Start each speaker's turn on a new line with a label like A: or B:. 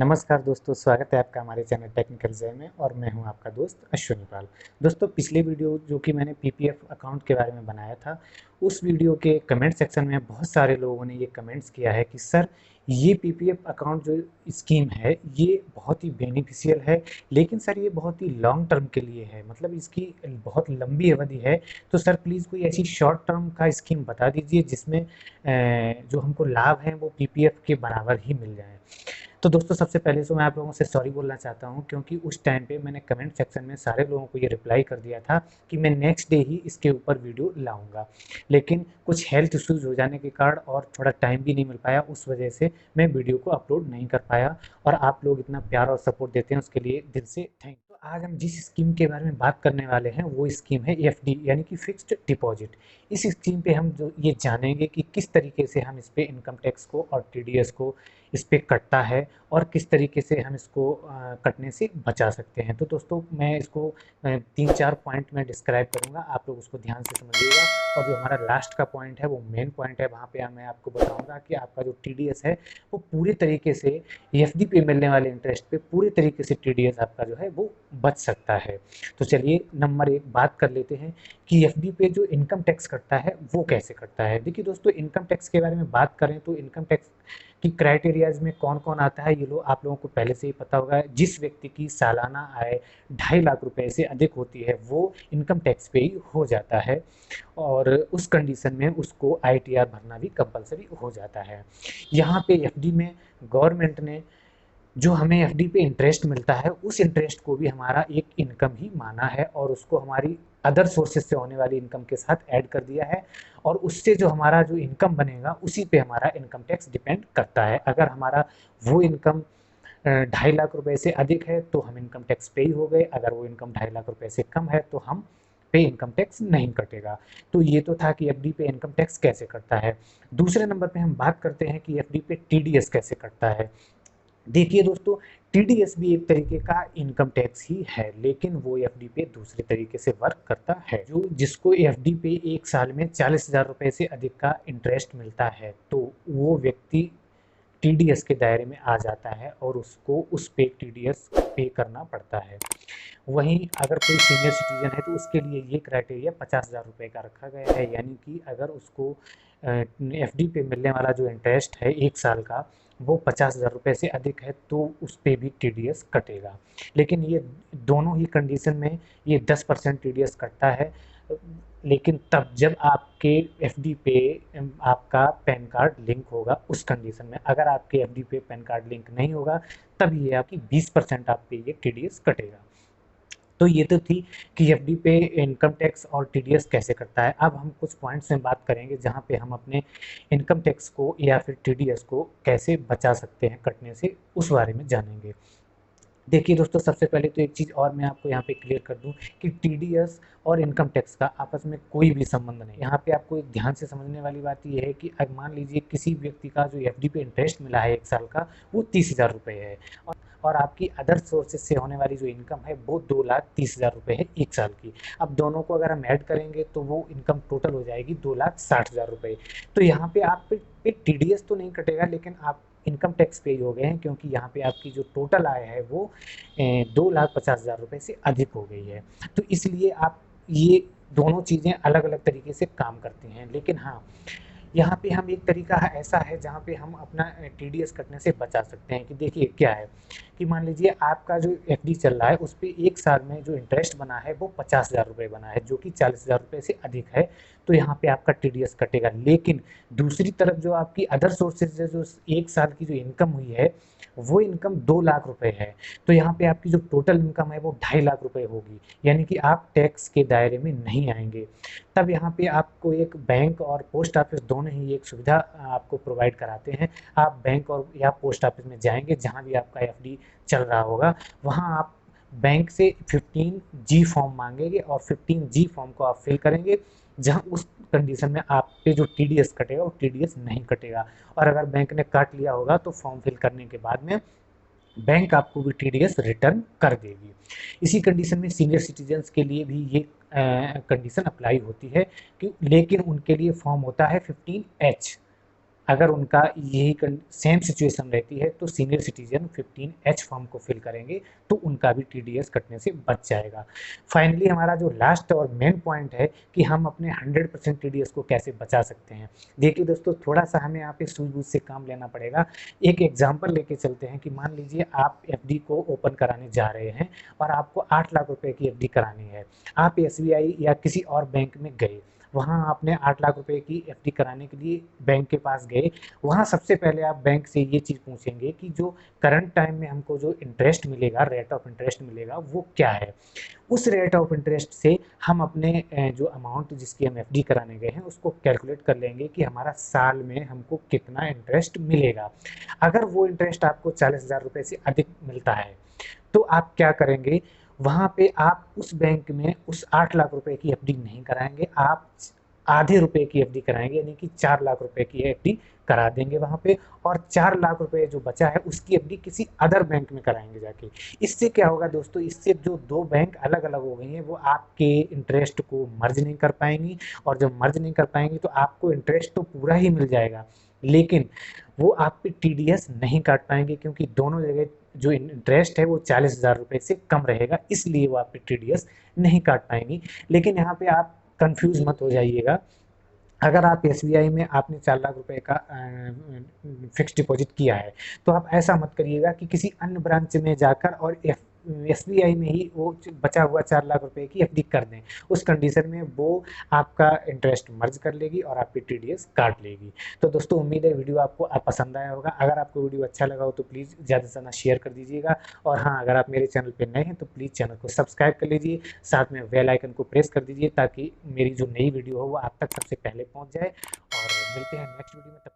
A: नमस्कार दोस्तों, स्वागत है आपका हमारे चैनल टेक्निकल जय में और मैं हूं आपका दोस्त अश्विनी पाल। दोस्तों, पिछले वीडियो जो कि मैंने पीपीएफ अकाउंट के बारे में बनाया था, उस वीडियो के कमेंट सेक्शन में बहुत सारे लोगों ने ये कमेंट्स किया है कि सर ये पीपीएफ अकाउंट जो स्कीम है ये बहुत ही बेनिफिशियल है, लेकिन सर ये बहुत ही लॉन्ग टर्म के लिए है, मतलब इसकी बहुत लंबी अवधि है। तो सर प्लीज़ कोई ऐसी शॉर्ट टर्म का स्कीम बता दीजिए जिसमें जो हमको लाभ हैं वो पीपीएफ के बराबर ही मिल जाए। तो दोस्तों, सबसे पहले तो मैं आप लोगों से सॉरी बोलना चाहता हूँ, क्योंकि उस टाइम पे मैंने कमेंट सेक्शन में सारे लोगों को ये रिप्लाई कर दिया था कि मैं नेक्स्ट डे ही इसके ऊपर वीडियो लाऊंगा, लेकिन कुछ हेल्थ इश्यूज़ हो जाने के कारण और थोड़ा टाइम भी नहीं मिल पाया, उस वजह से मैं वीडियो को अपलोड नहीं कर पाया। और आप लोग इतना प्यार और सपोर्ट देते हैं उसके लिए दिल से थैंक। तो आज हम जिस स्कीम के बारे में बात करने वाले हैं वो स्कीम है एफडी यानी कि फिक्स्ड डिपॉजिट। इस स्कीम पे हम जो ये जानेंगे कि किस तरीके से हम इस पे इनकम टैक्स को और टीडीएस को इस पे कटता है और किस तरीके से हम इसको कटने से बचा सकते हैं। तो दोस्तों, मैं इसको 3-4 पॉइंट में डिस्क्राइब करूँगा, आप लोग उसको ध्यान से समझिएगा। और जो हमारा लास्ट का पॉइंट है वो मेन पॉइंट है, वहाँ पे मैं आपको बताऊँगा कि आपका जो टीडीएस है वो पूरे तरीके से एफडी पे मिलने वाले इंटरेस्ट पे पूरे तरीके से टीडीएस आपका जो है वो बच सकता है। तो चलिए नंबर 1 बात कर लेते हैं कि एफडी पे जो इनकम टैक्स कटता है वो कैसे कटता है। देखिए दोस्तों, इनकम टैक्स के बारे में बात करें तो इनकम टैक्स कि क्राइटेरियाज में कौन कौन आता है ये लोग आप लोगों को पहले से ही पता होगा। जिस व्यक्ति की सालाना आय 2.5 लाख रुपए से अधिक होती है वो इनकम टैक्स पे ही हो जाता है, और उस कंडीशन में उसको आईटीआर भरना भी कंपलसरी हो जाता है। यहाँ पे एफडी में गवर्नमेंट ने जो हमें एफडी पे इंटरेस्ट मिलता है उस इंटरेस्ट को भी हमारा एक इनकम ही माना है और उसको हमारी अदर सोर्सेज से होने वाली इनकम के साथ ऐड कर दिया है। और उससे जो हमारा जो इनकम बनेगा उसी पे हमारा इनकम टैक्स डिपेंड करता है। अगर हमारा वो इनकम 2.5 लाख रुपए से अधिक है तो हम इनकम टैक्स पे ही हो गए, अगर वो इनकम 2.5 लाख रुपए से कम है तो हम पे इनकम टैक्स नहीं कटेगा। तो ये तो था कि एफडी पे इनकम टैक्स कैसे कटता है। दूसरे नंबर पे हम बात करते हैं कि एफडी पे टीडीएस कैसे कटता है। देखिए दोस्तों, टीडीएस भी एक तरीके का इनकम टैक्स ही है, लेकिन वो एफडी पे दूसरे तरीके से वर्क करता है। जो जिसको एफडी पे एक साल में 40,000 रुपए से अधिक का इंटरेस्ट मिलता है तो वो व्यक्ति टीडीएस के दायरे में आ जाता है और उसको उस पे टीडीएस पे करना पड़ता है। वहीं अगर कोई सीनियर सिटीजन है तो उसके लिए ये क्राइटेरिया 50,000 रुपये का रखा गया है, यानी कि अगर उसको एफडी पे मिलने वाला जो इंटरेस्ट है एक साल का वो 50,000 रुपये से अधिक है तो उस पे भी टीडीएस कटेगा। लेकिन ये दोनों ही कंडीशन में ये 10% टीडीएस कटता है, लेकिन तब जब आपके एफडी पे आपका पैन कार्ड लिंक होगा उस कंडीशन में। अगर आपके एफडी पे पैन कार्ड लिंक नहीं होगा तब ये आपकी 20% आप पे ये टीडीएस कटेगा। तो ये तो थी कि एफडी पे इनकम टैक्स और टीडीएस कैसे करता है। अब हम कुछ पॉइंट्स में बात करेंगे जहाँ पे हम अपने इनकम टैक्स को या फिर टीडीएस को कैसे बचा सकते हैं कटने से, उस बारे में जानेंगे। देखिए दोस्तों, सबसे पहले तो एक चीज़ और मैं आपको यहाँ पे क्लियर कर दूँ कि टीडीएस और इनकम टैक्स का आपस में कोई भी संबंध नहीं। यहाँ पे आपको एक ध्यान से समझने वाली बात ये है कि अगर मान लीजिए किसी व्यक्ति का जो एफडी पे इंटरेस्ट मिला है एक साल का वो 30,000 रुपये है, और आपकी अदर सोर्सेज से होने वाली जो इनकम है वो 2,30,000 रुपये है एक साल की। अब दोनों को अगर हम ऐड करेंगे तो वो इनकम टोटल हो जाएगी 2,60,000 रुपये। तो यहाँ पे आप पे टीडीएस तो नहीं कटेगा, लेकिन आप इनकम टैक्स पे हो गए हैं, क्योंकि यहाँ पे आपकी जो टोटल आय है वो 2,50,000 रुपये से अधिक हो गई है। तो इसलिए आप ये दोनों चीज़ें अलग अलग तरीके से काम करती हैं। लेकिन हाँ, यहाँ पे हम एक तरीका ऐसा है जहाँ पे हम अपना टीडीएस कटने से बचा सकते हैं। कि देखिए क्या है कि मान लीजिए आपका जो एफडी चल रहा है उस पे एक साल में जो इंटरेस्ट बना है वो 50,000 रुपये बना है, जो कि 40,000 रुपये से अधिक है। तो यहाँ पे आपका टीडीएस कटेगा। लेकिन दूसरी तरफ जो आपकी अदर सोर्सेज से जो एक साल की जो इनकम हुई है वो इनकम 2 लाख रुपए है, तो यहाँ पे आपकी जो टोटल इनकम है वो 2.5 लाख रुपए होगी, यानी कि आप टैक्स के दायरे में नहीं आएंगे। तब यहाँ पे आपको एक बैंक और पोस्ट ऑफिस दोनों ही एक सुविधा आपको प्रोवाइड कराते हैं। आप बैंक और या पोस्ट ऑफिस में जाएंगे जहाँ भी आपका एफडी चल रहा होगा, वहाँ आप बैंक से 15G फॉर्म मांगेंगे और 15G फॉर्म को आप फिल करेंगे, जहाँ उस कंडीशन में आप पे जो टीडीएस कटेगा वो टीडीएस नहीं कटेगा। और अगर बैंक ने काट लिया होगा तो फॉर्म फिल करने के बाद में बैंक आपको भी टीडीएस रिटर्न कर देगी। इसी कंडीशन में सीनियर सिटीजन्स के लिए भी ये कंडीशन अप्लाई होती है कि लेकिन उनके लिए फॉर्म होता है 15H। अगर उनका यही सेम सिचुएशन रहती है तो सीनियर सिटीजन 15H फॉर्म को फिल करेंगे तो उनका भी TDS कटने से बच जाएगा। फाइनली हमारा जो लास्ट और मेन पॉइंट है कि हम अपने 100% TDS को कैसे बचा सकते हैं। देखिए दोस्तों, थोड़ा सा हमें यहाँ पे सूझबूझ से काम लेना पड़ेगा। एक एग्जाम्पल लेके चलते हैं कि मान लीजिए आप FD को ओपन कराने जा रहे हैं और आपको 8 लाख रुपए की FD करानी है। आप SBI या किसी और बैंक में गए, वहाँ आपने 8 लाख रुपए की FD कराने के लिए बैंक के पास गए। वहाँ सबसे पहले आप बैंक से ये चीज़ पूछेंगे कि जो करंट टाइम में हमको जो इंटरेस्ट मिलेगा, रेट ऑफ इंटरेस्ट मिलेगा, वो क्या है। उस रेट ऑफ इंटरेस्ट से हम अपने जो अमाउंट जिसकी हम FD कराने गए हैं उसको कैलकुलेट कर लेंगे कि हमारा साल में हमको कितना इंटरेस्ट मिलेगा। अगर वो इंटरेस्ट आपको 40,000 रुपये से अधिक मिलता है तो आप क्या करेंगे, वहाँ पे आप उस बैंक में उस 8 लाख रुपए की FD नहीं कराएंगे, आप आधे रुपए की FD कराएंगे, यानी कि 4 लाख रुपए की FD करा देंगे वहाँ पे, और 4 लाख रुपए जो बचा है उसकी FD किसी अदर बैंक में कराएंगे जाके। इससे क्या होगा दोस्तों, इससे जो दो बैंक अलग अलग हो गई हैं वो आपके इंटरेस्ट को मर्ज नहीं कर पाएंगी, और जब मर्ज नहीं कर पाएंगी तो आपको इंटरेस्ट तो पूरा ही मिल जाएगा, लेकिन वो आप पे TDS नहीं काट पाएंगे, क्योंकि दोनों जगह जो इंटरेस्ट है वो 40,000 रुपये से कम रहेगा, इसलिए वो आप पे TDS नहीं काट पाएंगी। लेकिन यहाँ पे आप कंफ्यूज मत हो जाइएगा। अगर आप SBI में आपने 4 लाख रुपए का फिक्स डिपॉजिट किया है तो आप ऐसा मत करिएगा कि किसी अन्य ब्रांच में जाकर और SBI में ही वो बचा हुआ 4 लाख रुपए की FD कर दें। उस कंडीशन में वो आपका इंटरेस्ट मर्ज कर लेगी और आपकी TDS काट लेगी। तो दोस्तों, उम्मीद है वीडियो आपको पसंद आया होगा। अगर आपको वीडियो अच्छा लगा हो तो प्लीज़ ज़्यादा से ज़्यादा शेयर कर दीजिएगा, और हाँ, अगर आप मेरे चैनल पर नए हैं तो प्लीज़ चैनल को सब्सक्राइब कर लीजिए, साथ में बेल आइकन को प्रेस कर दीजिए ताकि मेरी जो नई वीडियो हो वो आप तक सबसे पहले पहुँच जाए। और मिलते हैं नेक्स्ट वीडियो में।